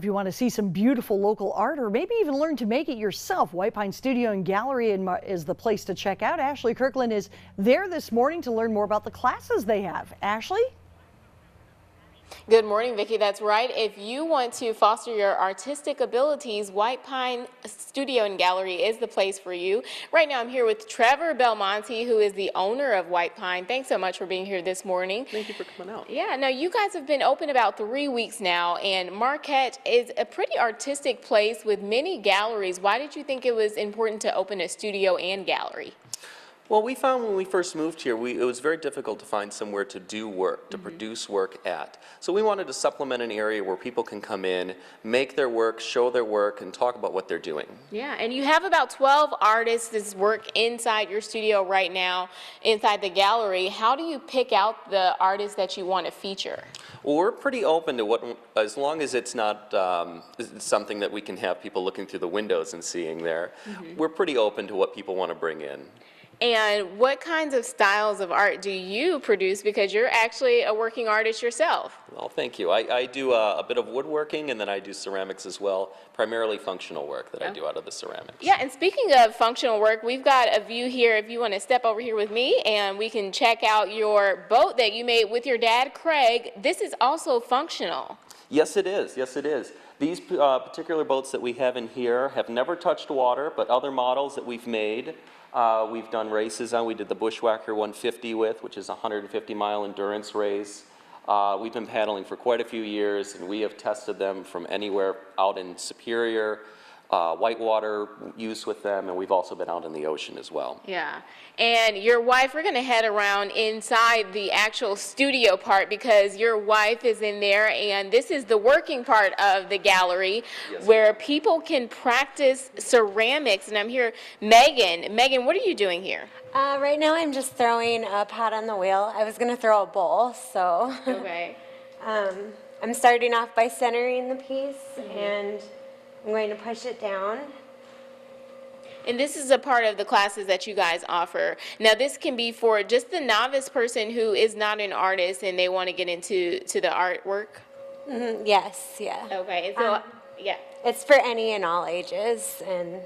If you want to see some beautiful local art or maybe even learn to make it yourself, White Pine Studio and Gallery is the place to check out. Ashley Kirkland is there this morning to learn more about the classes they have. Ashley? Good morning, Vicki. That's right. If you want to foster your artistic abilities, White Pine Studio and Gallery is the place for you. Right now, I'm here with Trevor Belmonte, who is the owner of White Pine. Thanks so much for being here this morning. Thank you for coming out. Yeah, now you guys have been open about 3 weeks now, and Marquette is a pretty artistic place with many galleries. Why did you think it was important to open a studio and gallery? Well, we found when we first moved here, it was very difficult to find somewhere to do work, to produce work at. So we wanted to supplement an area where people can come in, make their work, show their work, and talk about what they're doing. Yeah, and you have about 12 artists that work inside your studio right now, inside the gallery. How do you pick out the artists that you want to feature? Well, we're pretty open to what, as long as it's not something that we can have people looking through the windows and seeing there, we're pretty open to what people want to bring in. And what kinds of styles of art do you produce, because you're actually a working artist yourself? Well, thank you. I do a bit of woodworking, and then I do ceramics as well, primarily functional work that I do out of the ceramics. Yeah, and speaking of functional work, we've got a view here if you want to step over here with me, and we can check out your boat that you made with your dad, Craig. This is also functional. Yes, it is. Yes, it is. These particular boats that we have in here have never touched water, but other models that we've made, we've done races on. We did the Bushwhacker 150 with, which is a 150-mile endurance race. We've been paddling for quite a few years, and we have tested them from anywhere out in Superior, whitewater use with them, and we've also been out in the ocean as well. Yeah, and your wife, we're going to head around inside the actual studio part because your wife is in there, and this is the working part of the gallery where people can practice ceramics. And I'm here, Megan. Megan, what are you doing here? Right now I'm just throwing a pot on the wheel. I was going to throw a bowl, so. Okay. I'm starting off by centering the piece, and I'm going to push it down. And this is a part of the classes that you guys offer. Now, this can be for just the novice person who is not an artist and they want to get into the artwork? Yes, yeah. Okay, so, yeah. It's for any and all ages and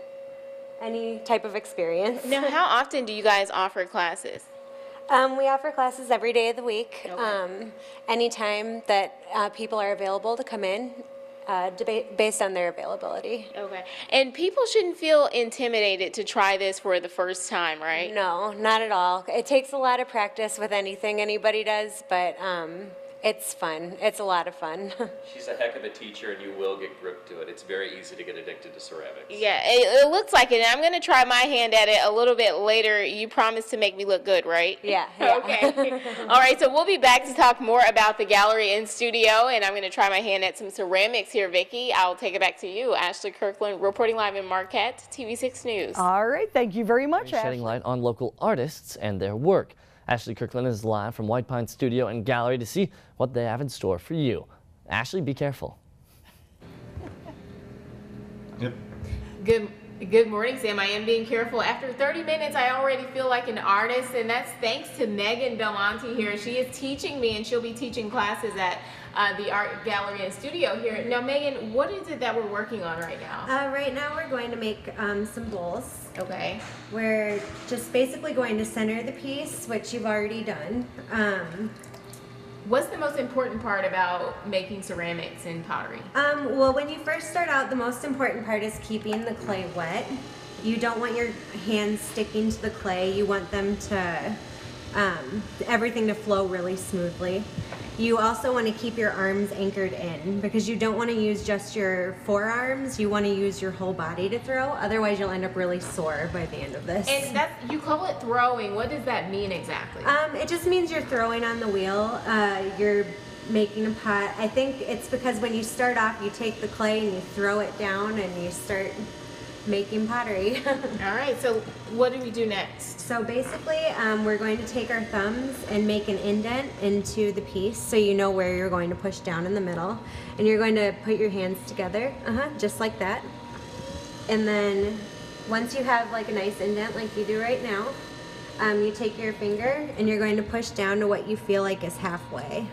any type of experience. Now, how often do you guys offer classes? We offer classes every day of the week. Okay. Anytime that people are available to come in. Based on their availability. Okay. And people shouldn't feel intimidated to try this for the first time, right? No, not at all. It takes a lot of practice with anything anybody does, but it's fun. It's a lot of fun. She's a heck of a teacher, and you will get gripped to it. It's very easy to get addicted to ceramics. Yeah, it looks like it. And I'm going to try my hand at it a little bit later. You promise to make me look good, right? Yeah. Okay. All right, so we'll be back to talk more about the gallery and studio, and I'm going to try my hand at some ceramics here, Vicki. I'll take it back to you. Ashley Kirkland, reporting live in Marquette, TV6 News. All right, thank you very much, Ashley. Shedding light on local artists and their work. Ashley Kirkland is live from White Pine Studio and Gallery to see what they have in store for you. Ashley, be careful. Yep. Good morning, Sam. I am being careful. After 30 minutes, I already feel like an artist, and that's thanks to Megan Belmonte here. She is teaching me, and she'll be teaching classes at the art gallery and studio here. Now, Megan, what is it that we're working on right now? Right now we're going to make some bowls. Okay. We're just basically going to center the piece, which you've already done. What's the most important part about making ceramics and pottery? Well, when you first start out, the most important part is keeping the clay wet. You don't want your hands sticking to the clay. You want them to, everything to flow really smoothly. You also want to keep your arms anchored in because you don't want to use just your forearms. You want to use your whole body to throw. Otherwise, you'll end up really sore by the end of this. And you call it throwing. What does that mean exactly? It just means you're throwing on the wheel. You're making a pot. I think it's because when you start off, you take the clay and you throw it down and you start making pottery. All right, so what do we do next? So basically, we're going to take our thumbs and make an indent into the piece so you know where you're going to push down in the middle. And you're going to put your hands together, just like that. And then once you have like a nice indent like you do right now, you take your finger and you're going to push down to what you feel like is halfway.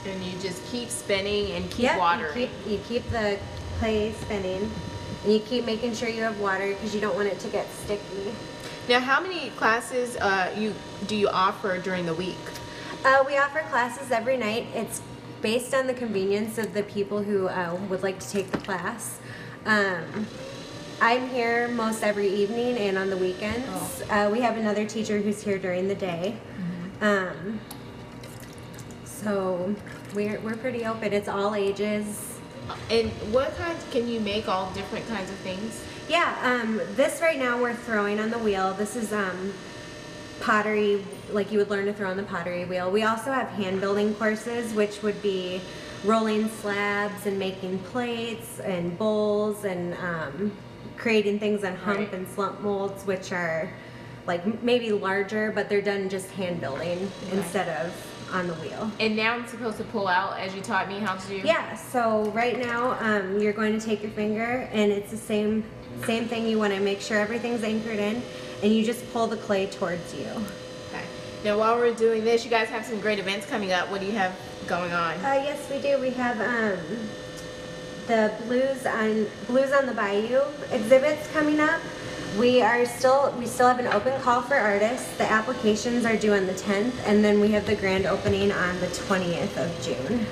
and you just keep spinning and keep Yeah, watering. you keep the clay spinning, and you keep making sure you have water because you don't want it to get sticky. Now, how many classes do you offer during the week? We offer classes every night. It's based on the convenience of the people who would like to take the class. I'm here most every evening and on the weekends. We have another teacher who's here during the day. So we're pretty open. It's all ages. And what kinds, can you make all different kinds of things? Yeah, this right now we're throwing on the wheel. This is pottery, like you would learn to throw on the pottery wheel. We also have hand building courses, which would be rolling slabs and making plates and bowls and creating things on hump and slump molds, which are like maybe larger, but they're done just hand building instead of on the wheel. And now I'm supposed to pull out as you taught me how to do? Yeah, so right now you're going to take your finger, and it's the same thing. You want to make sure everything's anchored in, and you just pull the clay towards you. Okay. Now while we're doing this, you guys have some great events coming up. What do you have going on? Yes, we do. We have the Blues on the Bayou exhibits coming up. We still have an open call for artists. The applications are due on the 10th, and then we have the grand opening on the 20th of June.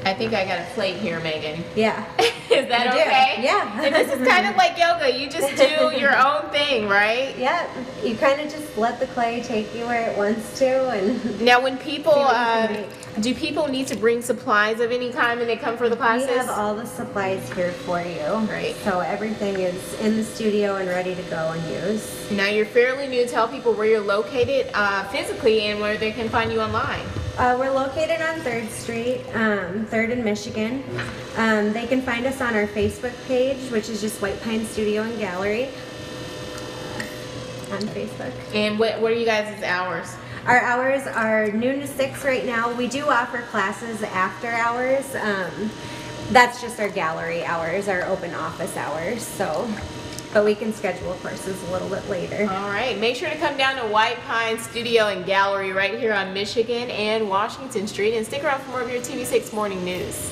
I think I got a plate here, Megan. Yeah. Is that You do. okay? Yeah. And this is kind of like yoga. You just do your own thing, right? Yeah. You kind of just let the clay take you where it wants to, and Now, when people, See what you can make. do people need to bring supplies of any kind when they come for the classes? we have all the supplies here for you. Great. So everything is in the studio and ready to go and use. Now, you're fairly new. Tell people where you're located physically and where they can find you online. We're located on 3rd Street, 3rd and Michigan. They can find us on our Facebook page, which is just White Pine Studio and Gallery on Facebook. And what are you guys' hours? Our hours are noon to 6 right now. We do offer classes after hours. That's just our gallery hours, our open office hours. But we can schedule courses a little bit later. All right. Make sure to come down to White Pine Studio and Gallery right here on Michigan and Washington Street, and stick around for more of your TV6 Morning News.